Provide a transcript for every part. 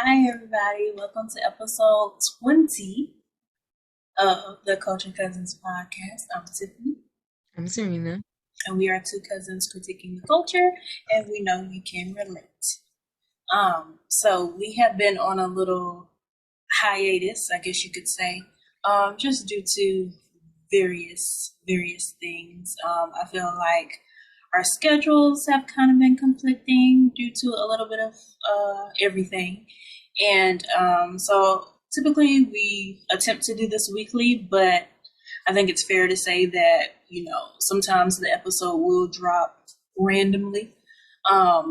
Hi, everybody. Welcome to episode 20 of the Culture Cousins podcast. I'm Tiffany, I'm Serena. and we are two cousins critiquing the culture, and we know you can relate. So we have been on a little hiatus, I guess you could say, just due to various things. I feel like our schedules have kind of been conflicting due to a little bit of everything. And so typically we attempt to do this weekly, but I think it's fair to say that, sometimes the episode will drop randomly.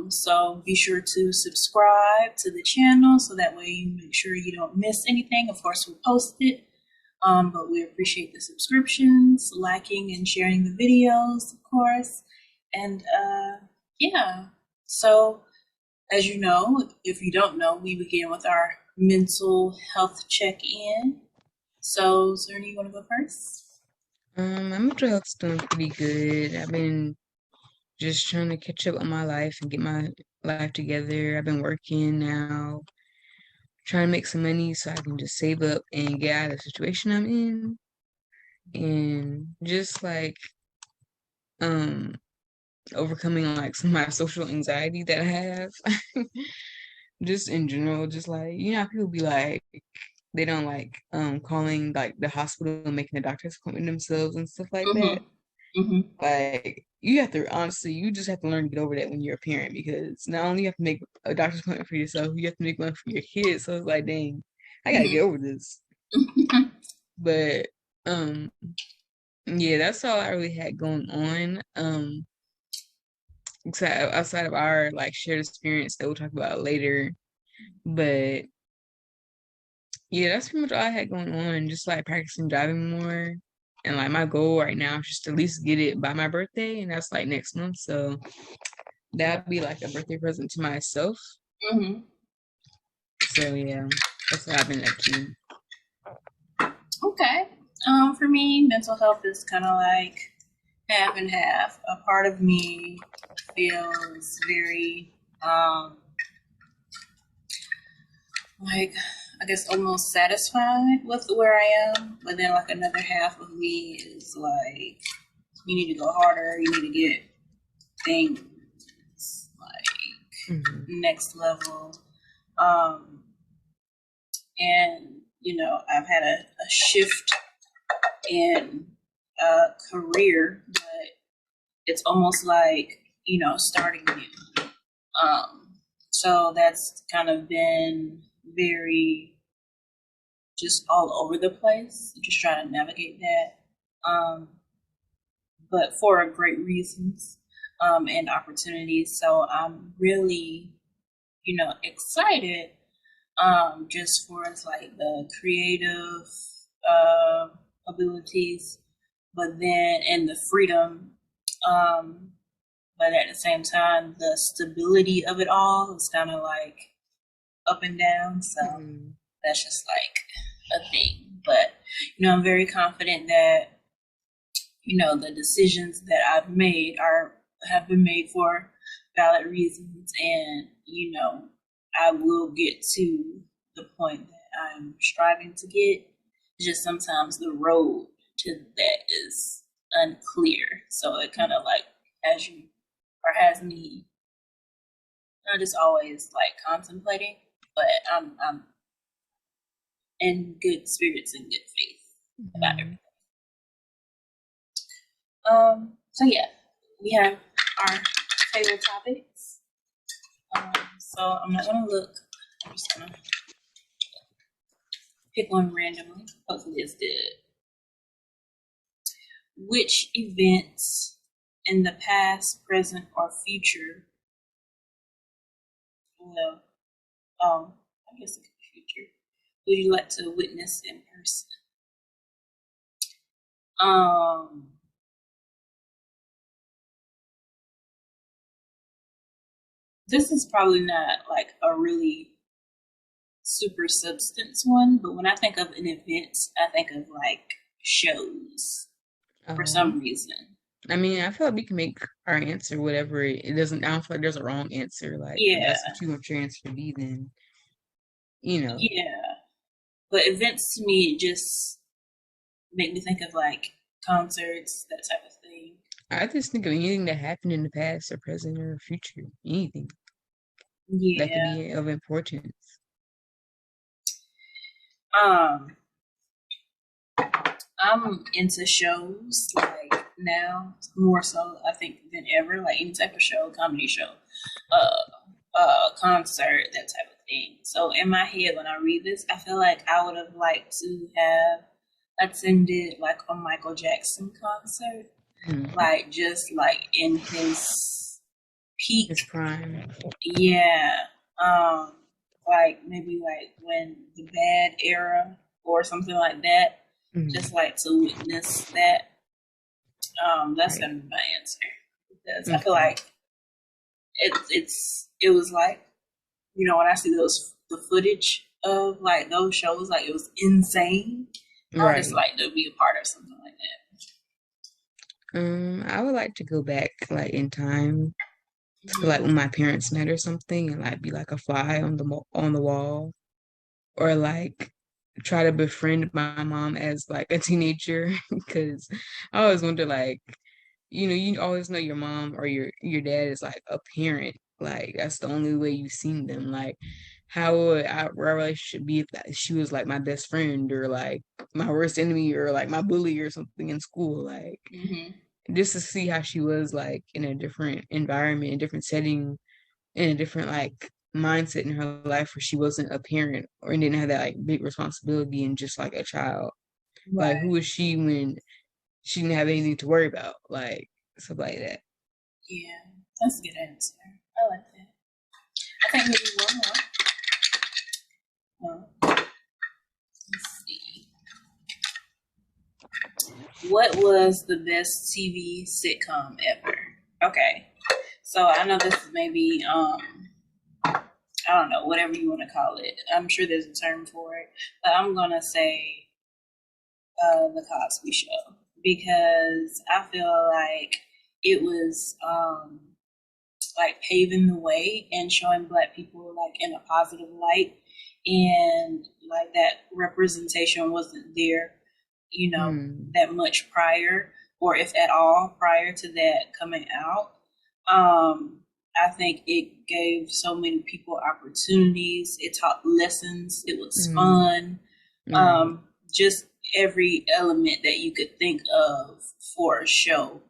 So be sure to subscribe to the channel so that way you make sure you don't miss anything. Of course, we'll post it. But we appreciate the subscriptions, liking and sharing the videos, of course. And yeah, so as you know, if you don't know, we begin with our mental health check-in. So, Zerny, you want to go first? My mental health's doing pretty good. I've been just trying to catch up on my life and get my life together. I've been working now, trying to make some money so I can just save up and get out of the situation I'm in. And just um overcoming like some of my social anxiety that I have. Just in general, just like how people be like they don't like calling like the hospital and making a doctor's appointment themselves and stuff like that. Mm-hmm. Mm-hmm. Like you have to honestly, you just have to learn to get over that when you're a parent because not only you have to make a doctor's appointment for yourself, you have to make one for your kids. So it's like, dang, I gotta get over this. Mm-hmm. But um, yeah, that's all I really had going on. Except outside of our like shared experience that we'll talk about later. But yeah, that's pretty much all I had going on. Just like practicing driving more. And like my goal right now is just to at least get it by my birthday, and that's like next month. So that'd be like a birthday present to myself. Mm-hmm. So yeah, that's what I've been up to. Okay. For me, mental health is kind of like half and half. A part of me feels very like I guess almost satisfied with where I am, but then like another half of me is like you need to go harder, you need to get things like Hmm. next level. Um and I've had a shift in career, but it's almost like, starting new. So that's kind of been very just all over the place, just trying to navigate that. But for great reasons and opportunities. So I'm really, excited just for like the creative uh, abilities, but then and the freedom. Um, but at the same time, the stability of it all is kind of like up and down. So Hmm. that's just like a thing. But I'm very confident that the decisions that I've made are have been made for valid reasons, and I will get to the point that I'm striving to get. Just sometimes the road to that is unclear, so it kind of like has you or has me not just always like contemplating, but I'm in good spirits and good faith about Hmm. everything. So yeah, we have our table topics. So I'm not gonna look. I'm just gonna pick one randomly. Hopefully it's good. Which events in the past, present, or future? Well, I guess it could be future. Would you like to witness in person? Um, this is probably not like a really super substance one, but when I think of an event, I think of like shows for Oh, some reason. I mean, I feel like we can make our answer whatever it doesn't. I don't feel like there's a wrong answer. Like if Yeah. that's what you want your answer to be, then you know. Yeah. But events to me just make me think of like concerts, that type of thing. I just think of anything that happened in the past or present or future, anything that could Yeah. be of importance. Um, I'm into shows like now more so I think than ever, like any type of show, comedy show, concert, that type of thing. So in my head when I read this, I feel like I would have liked to have attended like a Michael Jackson concert, Mm. like just like in his peak. His prime. Yeah. Um, like maybe like when the bad era or something like that. Just Mm. like to witness that. That's Right. gonna be my answer because I feel Okay. like it was like, you know, when I see the footage of like those shows, like it was insane. I would just Right. like to be a part of something like I would like to go back like in time that. to like when my parents met or something and like be like a fly on on the wall or like try to befriend my mom as like a teenager because I always wonder like you always know your mom or your dad is like a parent, like that's the only way you've seen them. Like how would our relationship be if she was like my best friend or like my worst enemy or like my bully or something in school, like Hmm. just to see how she was like in a different environment, a different setting, in a different like mindset in her life where she wasn't a parent or didn't have that like big responsibility and just like a child. Like who Right. was she when she didn't have anything to worry about? Like stuff like that. Yeah. That's a good answer. I like that. I think maybe one more. Let's see. What was the best TV sitcom ever? Okay. So I know this is maybe I don't know, whatever you want to call it. I'm sure there's a term for it, but I'm gonna say the Cosby Show because I feel like it was like paving the way and showing Black people like in a positive light, and like that representation wasn't there, you know, Hmm. that much prior, or if at all prior to that coming out. Um, I think it gave so many people opportunities. It taught lessons. It was Hmm. fun. Right. Just every element that you could think of for a show,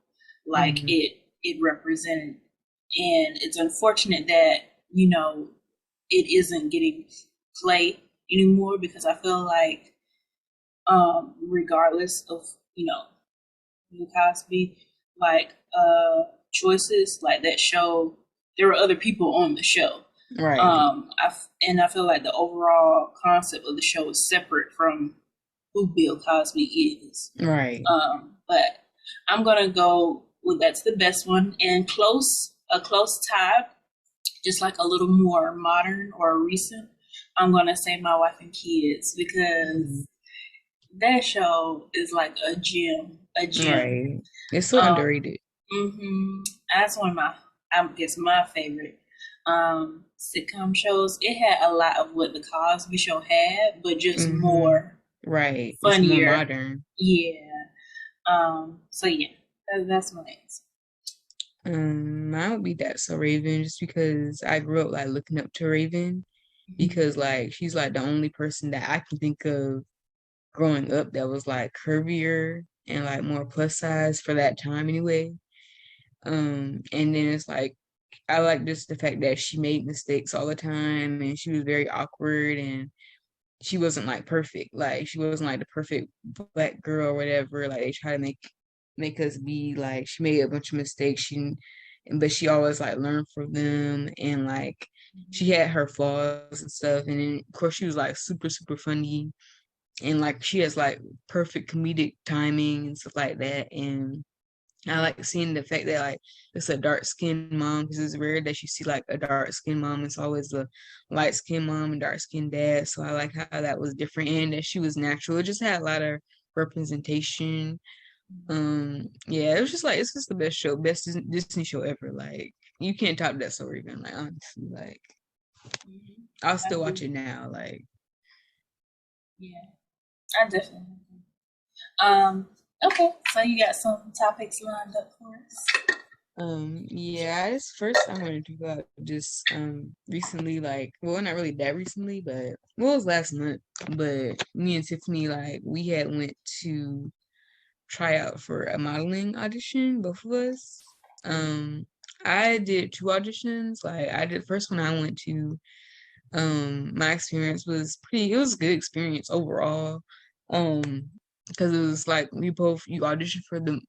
like Hmm. it represented. And it's unfortunate that, you know, it isn't getting play anymore because I feel like regardless of, you know, Bill Cosby, like choices like that show, there were other people on the show. Right. And I feel like the overall concept of the show is separate from who Bill Cosby is. Right. But I'm gonna go with that's the best one, and a close tie, just like a little more modern or recent. I'm gonna say My Wife and Kids Hmm. because that show is like a gem, a gem. Right. It's so Um, underrated. that's one of my, I guess, my favorite sitcom shows. It had a lot of what the Cosby Show had, but just Hmm. more Right. It's more funnier. modern. Yeah. So yeah, that's my answer. Mine would be That's So Raven, just because I grew up like looking up to Raven Mhm. because like she's like the only person that I can think of growing up that was like curvier and like more plus size for that time anyway. And then it's like I like just the fact that she made mistakes all the time and she was very awkward and she wasn't like perfect. Like she wasn't like the perfect black girl or whatever. Like they try to make us be like she made a bunch of mistakes. But she always like learned from them and like she had her flaws and stuff. And then of course she was like super, super funny and like she has like perfect comedic timing and stuff like that. And I like seeing the fact that like it's a dark skinned mom because it's rare that you see like a dark skinned mom. It's always a light skinned mom and dark skinned dad. So I like how that was different and that she was natural. It just had a lot of representation. Yeah, it was just like it's just the best show, best Disney show ever. Like you can't top that story, even like honestly, like Hmm. I'll I still watch agree. it now. Like, Yeah, I definitely agree. Okay, so you got some topics lined up for us? yeah, this first I wanted to talk about just recently, like, well, not really that recently, but well, it was last month. But me and Tiffany, like, we had went to try out for a modeling audition, both of us. Um, I did two auditions. Like, I did first one I went to. My experience was pretty. It was a good experience overall. Um, because it was like you audition for the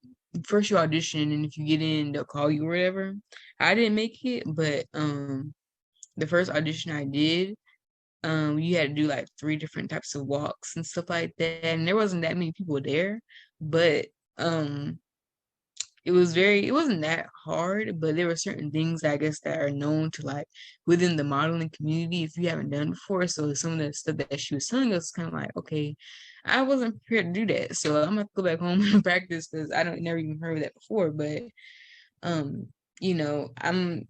first you audition, and if you get in, they'll call you or whatever. I didn't make it, but the first audition I did, you had to do like three different types of walks and stuff like that, and there wasn't that many people there, but um it wasn't that hard, but there were certain things I guess that are known to like within the modeling community if you haven't done before. So some of the stuff that she was telling us kind of like, okay, I wasn't prepared to do that. So I'm gonna go back home and practice because I don't never even heard of that before. But um, you know, I'm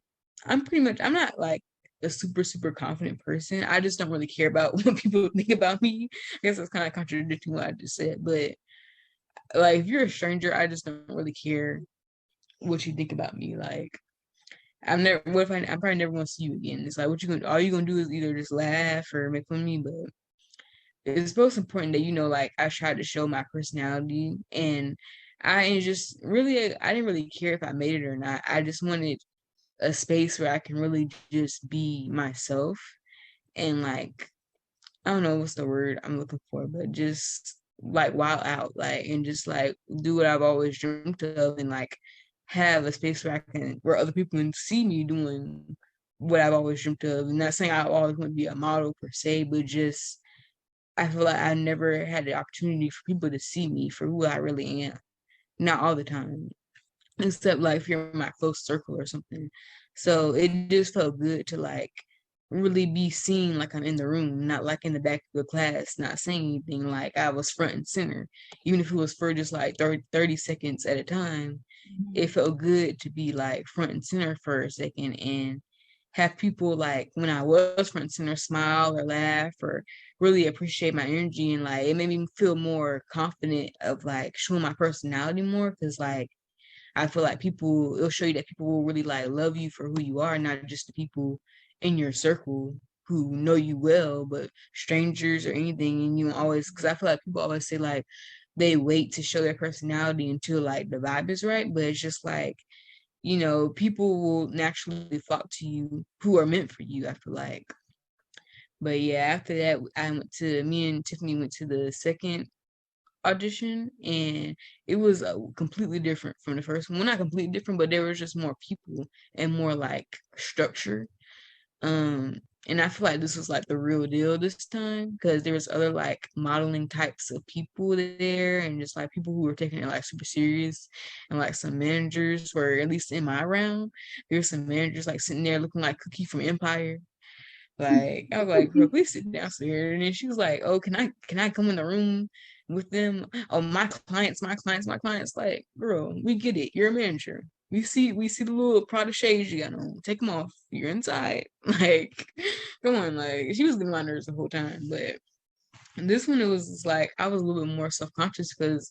pretty much I'm not like a super confident person. I just don't really care about what people think about me. I guess that's kind of contradicting what I just said, but like if you're a stranger, I just don't really care what you think about me. Like I'm never what if I'm probably never gonna see you again. It's like what you gonna all you gonna do is either just laugh or make fun of me, but it's most important that you know like I tried to show my personality and I just really I didn't really care if I made it or not. I just wanted a space where I can really just be myself and like I don't know what's the word I'm looking for, but just like wild out, like and just like do what I've always dreamt of and like have a space where I can where other people can see me doing what I've always dreamt of. And not saying I always want to be a model per se, but just I feel like I never had the opportunity for people to see me for who I really am. Not all the time except like if you're in my close circle or something. So it just felt good to like really be seen like I'm in the room, not like in the back of the class, not saying anything like I was front and center. Even if it was for just like 30 seconds at a time, it Mhm. felt good to be like front and center for a second and have people like when I was front and center smile or laugh or really appreciate my energy and like it made me feel more confident of like showing my personality more because like I feel like it'll show you that people will really like love you for who you are, not just the people in your circle who know you well, but strangers or anything. And you always, because I feel like people always say like they wait to show their personality until like the vibe is right, but it's just like, people will naturally flock to you who are meant for you, I feel like. But yeah, after that, me and Tiffany went to the second audition and it was completely different from the first one. Well, not completely different, but there was just more people and more like structure. Um, and I feel like this was like the real deal this time because there was other like modeling types of people there and just like people who were taking it like super serious and like some managers were at least in my round. There were some managers like sitting there looking like Cookie from Empire. Like I was like, bro, please sit down here. And then she was like, oh, can I come in the room with them? Oh, my clients. Like, girl, we get it. You're a manager. We see the little Prada shades you got on. Take them off. You're inside. Like, come on. Like, she was getting my nerves the whole time. But this one, it was just like I was a little bit more self conscious because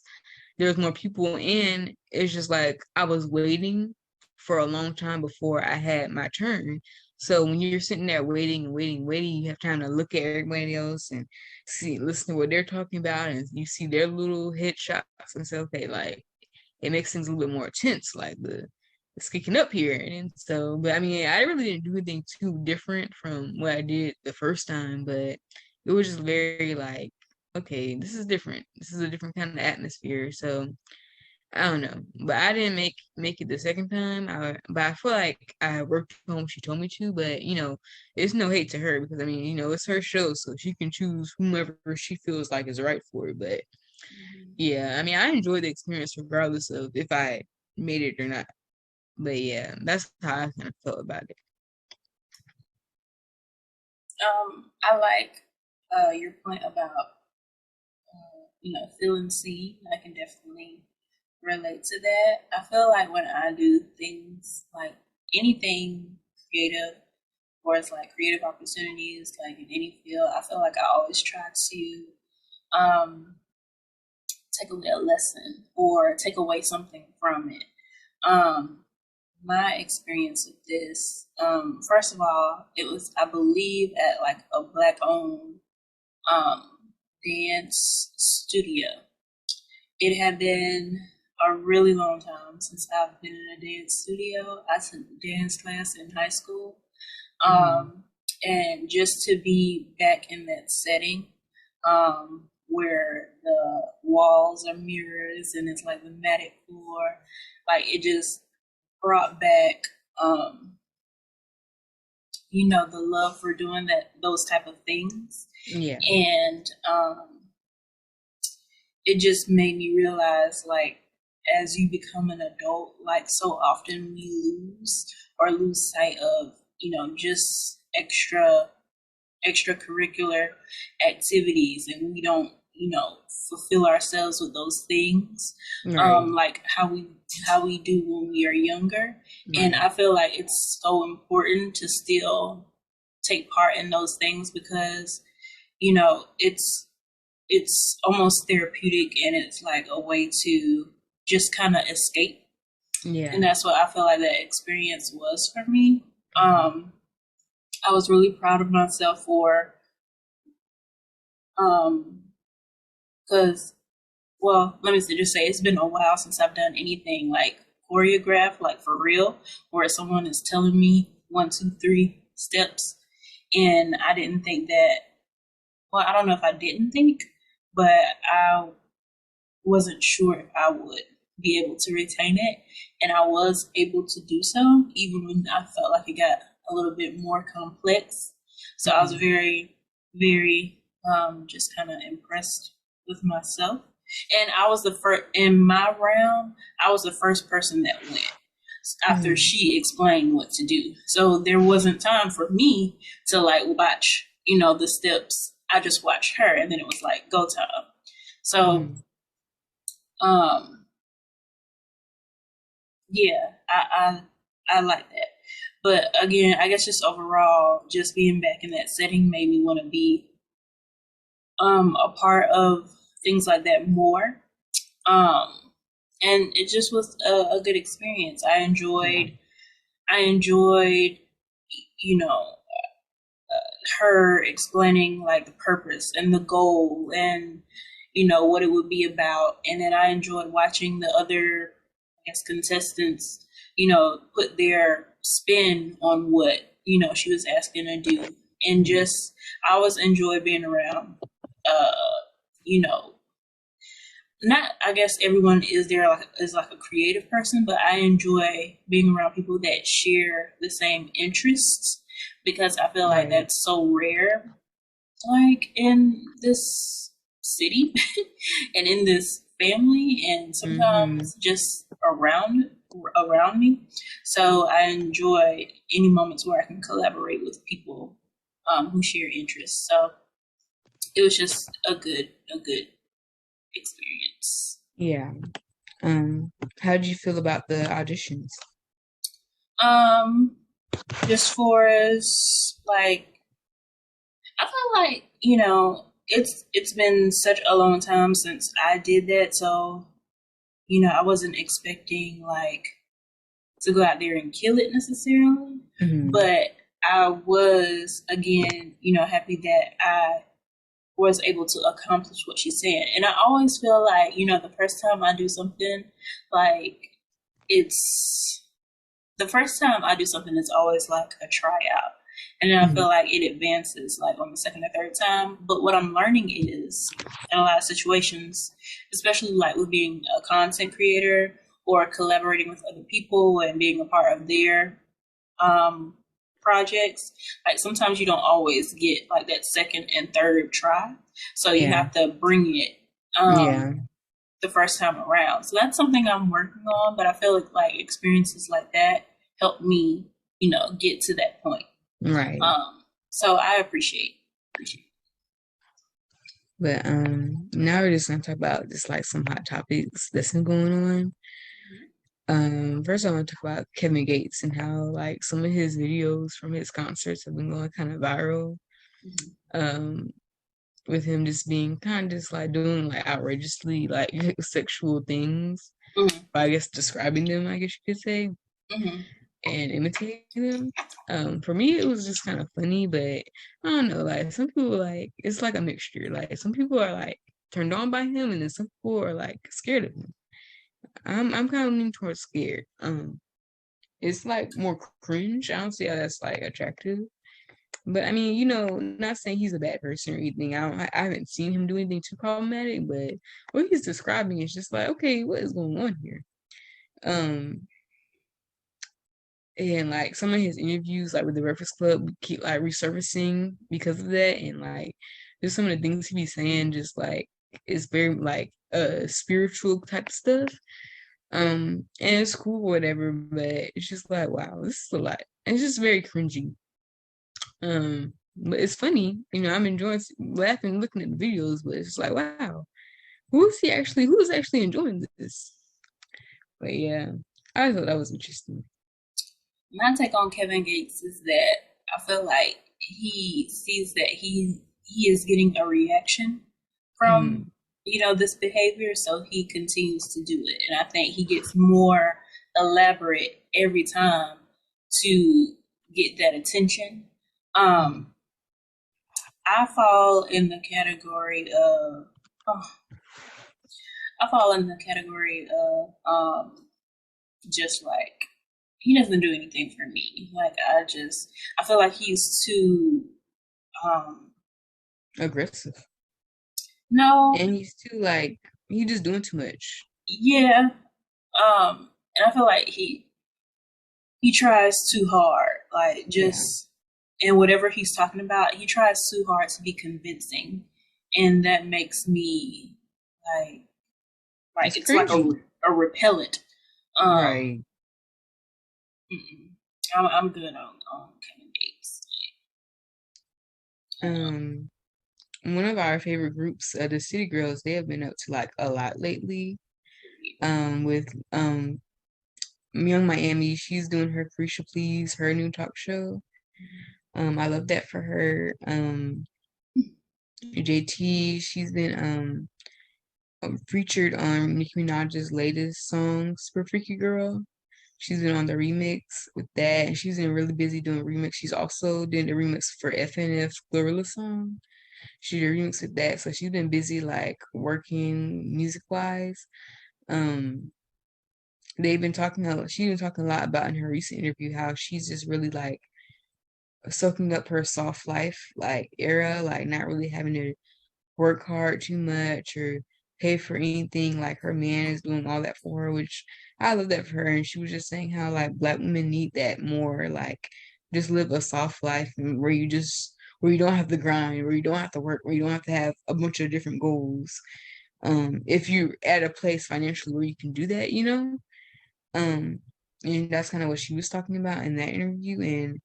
there's more people and it's just like I was waiting for a long time before I had my turn. So when you're sitting there waiting and waiting, you have time to look at everybody else and listen to what they're talking about, and you see their little headshots and say, okay, like it makes things a little bit more tense, like it's kicking up here. And so, but I mean, I really didn't do anything too different from what I did the first time, but it was just very like, okay, this is different. This is a different kind of atmosphere. So I don't know, but I didn't make it the second time. But I feel like I worked home. She told me to, but it's no hate to her because I mean, it's her show, so she can choose whomever she feels like is right for it. But Mhm. yeah, I mean, I enjoyed the experience regardless of if I made it or not. But yeah, that's how I kind of felt about it. I like your point about feeling seen. I can definitely relate to that. I feel like when I do things like anything creative as like creative opportunities, like in any field, I feel like I always try to um, take away a lesson or take away something from it. Um, my experience with this, first of all, it was, I believe, at like a black owned um, dance studio. It had been a really long time since I've been in a dance studio. I took dance class in high school. Mm-hmm. And just to be back in that setting where the walls are mirrors and it's like the matted floor, like it just brought back, um, the love for doing those type of things. Yeah. And it just made me realize, like, as you become an adult, like so often we lose sight of, just extracurricular activities, and we don't, fulfill ourselves with those things, Right. like how we do when we are younger. And Right. I feel like it's so important to still take part in those things because, it's almost therapeutic, and it's like a way to just kind of escape. Yeah. And that's what I feel like that experience was for me. Mm-hmm. I was really proud of myself for, because, well, let me just say it's been a while since I've done anything like choreographed, like for real, where someone is telling me 1, 2, 3 steps. And I didn't think that, well, I don't know if I didn't think, but I wasn't sure if I would be able to retain it. And I was able to do so, even when I felt like it got a little bit more complex. So I was Mm-hmm. very, very just kind of impressed with myself. And I was the first, in my round, I was the first person that went after Mm-hmm. she explained what to do. So there wasn't time for me to like watch, the steps. I just watched her, and then it was like go time. So Mm-hmm. um yeah, I like that. But again, I guess just overall, just being back in that setting made me want to be a part of things like that more. Um, and it just was a good experience. Yeah. I enjoyed, you know, her explaining like the purpose and the goal and what it would be about. And then I enjoyed watching the other, I guess, contestants, put their spin on what she was asking to do. And Mm-hmm. just I always enjoy being around uh you know not, I guess everyone is like a creative person, but I enjoy being around people that share the same interests because I feel like Right. that's so rare, like in this city and in this family, and Mm-hmm. sometimes just around me. So I enjoy any moments where I can collaborate with people who share interests. So it was just a good experience. Yeah. How did you feel about the auditions? Um, just for as like, I feel like it's been such a long time since I did that, so I wasn't expecting like to go out there and kill it necessarily, Mm-hmm. but I was again, happy that I was able to accomplish what she said. And I always feel like, the first time I do something, like it's the first time I do something is always like a tryout. And then I feel Mm-hmm. like it advances like on the second or third time. But what I'm learning is in a lot of situations, especially like with being a content creator or collaborating with other people and being a part of their um, projects, like sometimes you don't always get like that second and third try. So you Yeah. have to bring it Yeah. the first time around. So that's something I'm working on, but I feel like experiences like that help me, get to that point. Right. So I appreciate. But now we're just gonna talk about just like some hot topics that's been going on. First I want to talk about Kevin Gates and how like some of his videos from his concerts have been going kind of viral. Mhm. Um, with him just being kind of just like doing like outrageously like sexual things, Mhm. or I guess describing them, I guess you could say, Mhm. and imitating them. For me, it was just kind of funny, but I don't know. Like some people, like it's like a mixture. Like some people are like turned on by him, and then some people are like scared of him. I'm kind of leaning towards scared. It's like more cringe. I don't see how that's like attractive. But I mean, not saying he's a bad person or anything. I haven't seen him do anything too problematic, but what he's describing is just like, okay, what is going on here? Um, and like some of his interviews, like with the Breakfast Club, keep like resurfacing because of that, and like just some of the things he be saying, just like it's very like spiritual type stuff. And it's cool, or whatever, but it's just like, wow, this is a lot. It's just very cringy. But it's funny, I'm enjoying laughing, looking at the videos, but it's just like, wow, who's actually enjoying this? But yeah, I thought that was interesting. My take on Kevin Gates is that I feel like he sees that he is getting a reaction from Mm, this behavior, so he continues to do it, and I think he gets more elaborate every time to get that attention. mm. Um, I fall in the category of oh, I fall in the category of just like he doesn't do anything for me. Like I feel like he's too um Aggressive. no, And he's too like he just doing too much. yeah. And I feel like he tries too hard. Like Yeah. just and whatever he's talking about, he tries too hard to be convincing. And that makes me like It's it's like cringy. a repellent. Um Right. mm-mm. I'm good on Kevin Gates. Um One of our favorite groups, the City Girls, they have been up to like a lot lately. With Young Miami, she's doing her Carisha Please, her new talk show. I love that for her. JT, she's been featured on Nicki Minaj's latest song, Super Freaky Girl. She's been on the remix with that, and she's been really busy doing remix. She's also doing the remix for FNF's Glorilla song. She did a remix with that, so she's been busy like working music wise. Um, they've been talking she's been talking a lot about in her recent interview how she's just really like soaking up her soft life like era, like not really having to work hard too much or pay for anything. Like her man is doing all that for her, which I love that for her. And she was just saying how like Black women need that more, like just live a soft life and where you don't have to grind, where you don't have to work, where you don't have to have a bunch of different goals. If you're at a place financially where you can do that, um, and that's kind of what she was talking about in that interview. And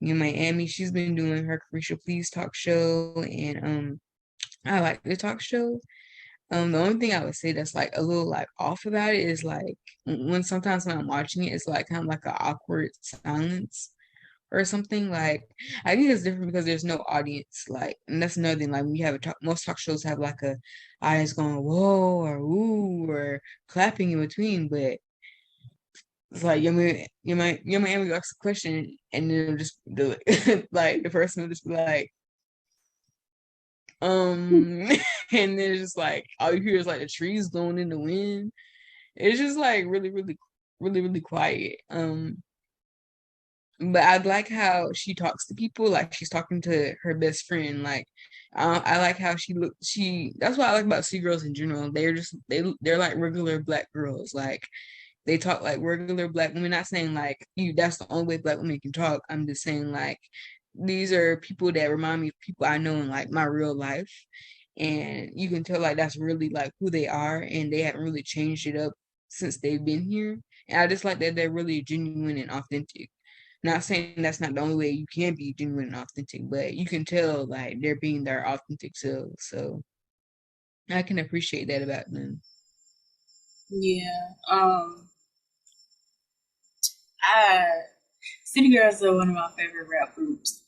Miami, she's been doing her Carisha Please talk show, and I like the talk show. The only thing I would say that's like a little like off about it is like when sometimes when I'm watching it, it's like kind of like an awkward silence or something. Like I think it's different because there's no audience. Like, and that's another thing. Like when you have most talk shows have like a audience going whoa or ooh or clapping in between, but it's like you might ask a question and then it'll just do it. Like the person will just be like, and then it's just like all you hear is like the trees blowing in the wind. It's just like really, really, really, really quiet. But I like how she talks to people like she's talking to her best friend. Like, I like how she look. That's what I like about Sea Girls in general. They're like regular Black girls. Like they talk like regular Black women. Not saying like you. That's the only way Black women can talk. I'm just saying like these are people that remind me of people I know in like my real life, and you can tell like that's really like who they are, and they haven't really changed it up since they've been here. And I just like that they're really genuine and authentic. Not saying that's not the only way you can be genuine and authentic, but you can tell like they're being their authentic selves. So I can appreciate that about them. Yeah. I City Girls are one of my favorite rap groups,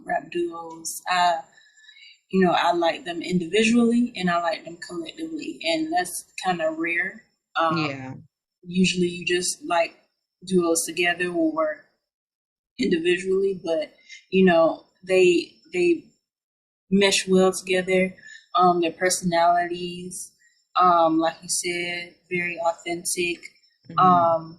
rap duos. I like them individually and I like them collectively, and that's kind of rare. Um, Yeah. Usually, you just like duos together or individually, but they mesh well together. Their personalities, like you said, very authentic. Hmm. Um,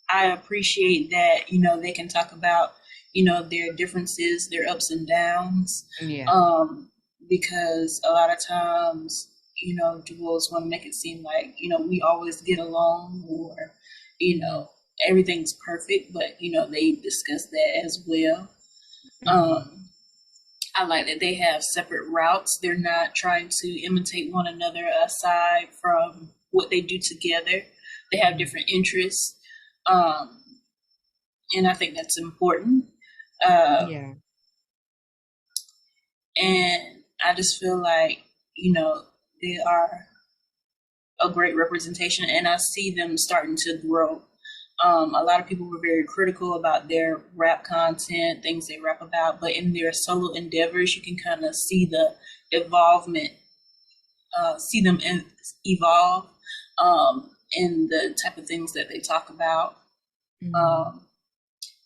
I appreciate that, they can talk about, their differences, their ups and downs. Yeah. Um, because a lot of times, duos want to make it seem like, we always get along or, you Hmm. know, everything's perfect, but, they discuss that as well. Hmm. Um, I like that they have separate routes. They're not trying to imitate one another aside from what they do together. They have Hmm. different interests. Um, and I think that's important. Uh, Yeah. and I just feel like, they are a great representation, and I see them starting to grow. A lot of people were very critical about their rap content, things they rap about, but in their solo endeavors, you can kind of see the evolvement, see them evolve in the type of things that they talk about. Hmm. Um,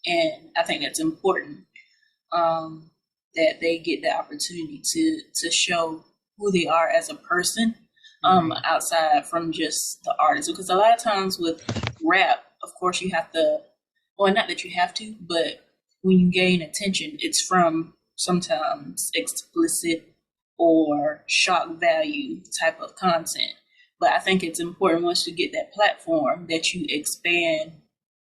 and I think that's important, um, that they get the opportunity to show who they are as a person, Right. outside from just the artist. Because a lot of times with rap, of course, you have to, well, not that you have to, but when you gain attention, it's from sometimes explicit or shock value type of content. But I think it's important once you get that platform that you expand,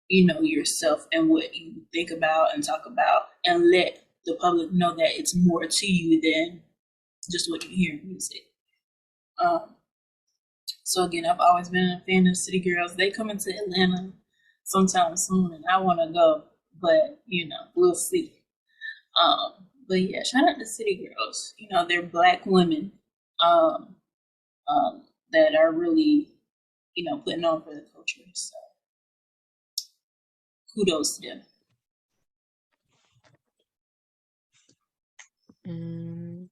yourself and what you think about and talk about, and let the public know that it's more to you than just what you hear in music. Um, so again, I've always been a fan of City Girls. They come into Atlanta sometime soon, and I want to go, but we'll see. But yeah, shout out to City Girls. They're Black women, um, that are really, putting on for the culture. So kudos to them. Um,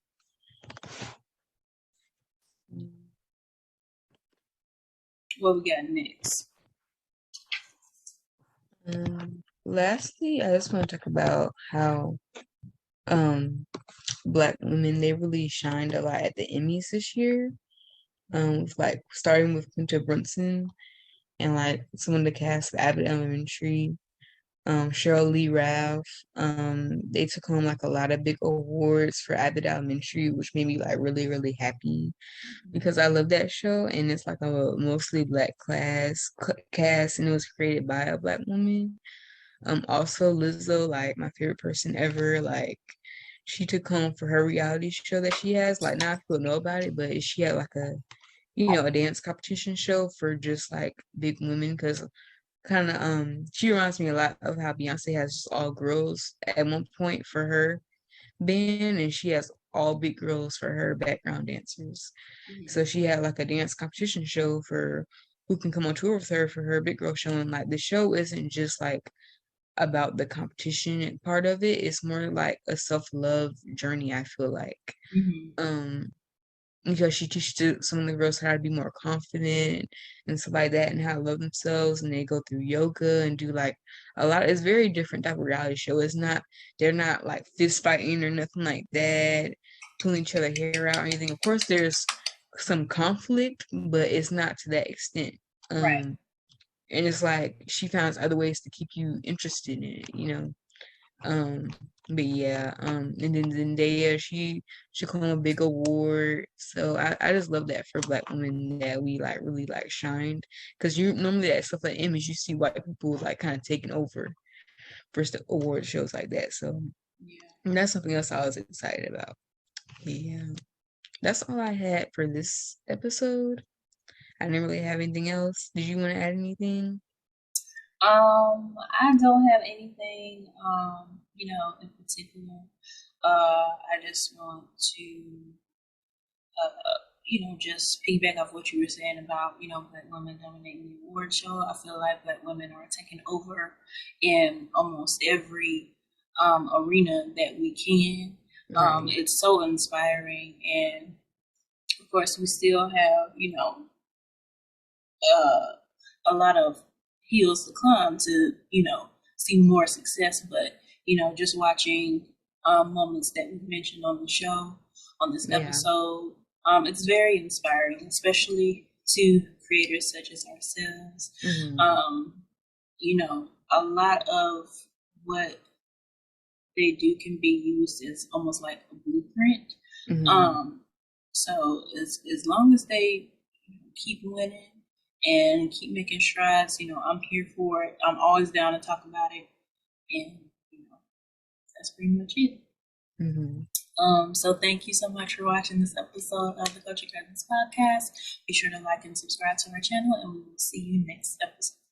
What we got next? lastly, I just want to talk about how um Black women they really shined a lot at the Emmys this year. With, like starting with Quinta Brunson and like some of the cast of Abbott Elementary, Cheryl Lee Ralph. They took home like a lot of big awards for Abbott Elementary, which made me like really, really happy because I love that show and it's like a mostly black cast and it was created by a black woman. Also Lizzo, like my favorite person ever, like she took home for her reality show that she has. Like not people know about it, but she had like a dance competition show for just like big women because kind of she reminds me a lot of how Beyonce has just all girls at one point for her band and she has all big girls for her background dancers. Mhm. So she had like a dance competition show for who can come on tour with her for her big girl show. And like the show isn't just like about the competition part of it. It's more like a self-love journey, I feel like. Mhm. Um because she teaches some of the girls how to be more confident and stuff like that and how to love themselves and they go through yoga and do like a lot. It's very different type of reality show. It's not they're not like fist fighting or nothing like that, pulling each other hair out or anything. Of course there's some conflict, but it's not to that extent. Right. And it's like she finds other ways to keep you interested in it. Um, but yeah, and then Zendaya, she won a big award. So I just love that for black women that we like really like shined. Cause you normally that stuff like image, you see white people like kind of taking over for the award shows like that. So Yeah. and that's something else I was excited about. Yeah. That's all I had for this episode. I didn't really have anything else. Did you want to add anything? I don't have anything, in particular. I just want to just piggyback off what you were saying about, Black women dominating the award show. I feel like Black women are taking over in almost every arena that we can. Right. It's so inspiring. And of course, we still have, uh, a lot of hills to climb to, see more success. But, just watching moments that we've mentioned on the show, on this Yeah. episode, it's very inspiring, especially to creators such as ourselves. Hmm. A lot of what they do can be used as almost like a blueprint. Hmm. Um, so as long as they keep winning and keep making strides, I'm here for it. I'm always down to talk about it, and that's pretty much it. Hmm. So thank you so much for watching this episode of the Culture Cousins podcast. Be sure to like and subscribe to our channel, and we will see you next episode.